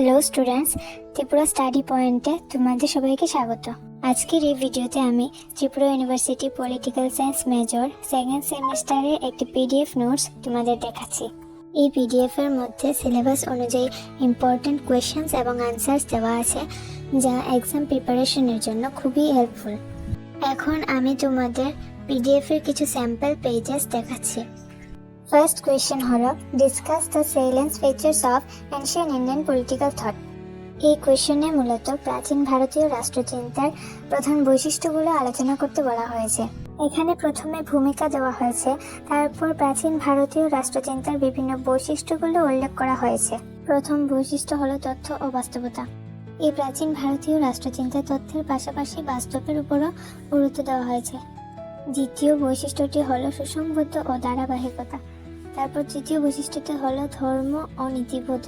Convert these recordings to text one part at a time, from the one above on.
Hello students, Tripura study পয়েন্টে তোমাদের সবাইকে স্বাগত। আজকের এই ভিডিওতে আমি Tripura university political science major second সেমিস্টারের একটি পিডিএফ নোটস তোমাদের দেখাচ্ছি। এই পিডিএফ এর মধ্যে সিলেবাস অনুযায়ী ইম্পর্টেন্ট কোয়েশ্চেন্স এবং আনসার্স দেওয়া আছে, যা এক্সাম প্রিপারেশনের জন্য খুবই হেল্পফুল। এখন আমি তোমাদের পিডিএফ এর কিছু স্যাম্পল পেজেস দেখাচ্ছি। ফার্স্ট কোয়েশ্চেন হলো, discuss the salient features of ancient Indian political thought. এই কোয়েশ্চেনে মূলত প্রাচীন ভারতীয় রাষ্ট্রচিন্তার প্রধান বৈশিষ্ট্যগুলো আলোচনা করতে বলা হয়েছে। এখানে প্রথমে ভূমিকা দেওয়া হয়েছে, তারপর প্রাচীন ভারতীয় রাষ্ট্রচিন্তার বিভিন্ন বৈশিষ্ট্যগুলো উল্লেখ করা হয়েছে। প্রথম বৈশিষ্ট্য হলো তথ্য ও বাস্তবতা। এই প্রাচীন ভারতীয় রাষ্ট্রচিন্তার তথ্যের পাশাপাশি বাস্তবের উপরও গুরুত্ব দেওয়া হয়েছে। দ্বিতীয় বৈশিষ্ট্যটি হলো সুসংবদ্ধ ও ধারাবাহিকতা। তারপর তৃতীয় বৈশিষ্ট্যটি হলো ধর্ম ও নীতিবোধ।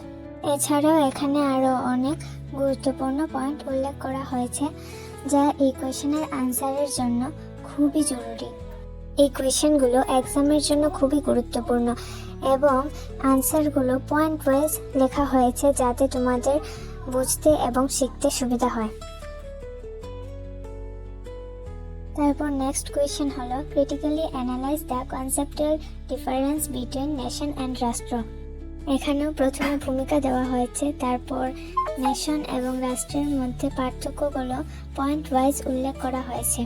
এছাড়াও এখানে আরো অনেক গুরুত্বপূর্ণ পয়েন্ট উল্লেখ করা হয়েছে, যা এই কোয়েশ্চেনের আনসারের জন্য খুবই জরুরি। এই কোয়েশ্চেনগুলো এক্সামের জন্য খুবই গুরুত্বপূর্ণ এবং আনসারগুলো পয়েন্ট ওয়াইজ লেখা হয়েছে, যাতে তোমাদের বুঝতে এবং শিখতে সুবিধা হয়। তারপর নেক্সট কোয়েশ্চেন হলো, critically analyse the conceptual difference between nation and রাষ্ট্র। এখানেও প্রথমে ভূমিকা দেওয়া হয়েছে, তারপর নেশন এবং রাষ্ট্রের মধ্যে পার্থক্যগুলো পয়েন্ট ওয়াইজ উল্লেখ করা হয়েছে।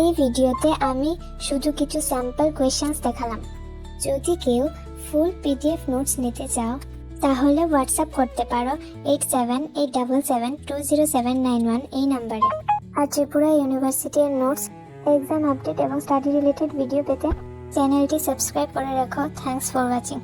এই ভিডিওতে আমি শুধু কিছু স্যাম্পল কোয়েশ্চেন্স দেখালাম। যদি কেউ ফুল পিডিএফ নোটস নিতে চাও তাহলে হোয়াটসঅ্যাপ করতে পারো 8787720791 এই নাম্বারে। আর ত্রিপুরা ইউনিভার্সিটির নোটস, এক্সাম আপডেট এবং স্টাডি রিলেটেড ভিডিও পেতে চ্যানেলটি সাবস্ক্রাইব করে রাখো। Thanks for watching.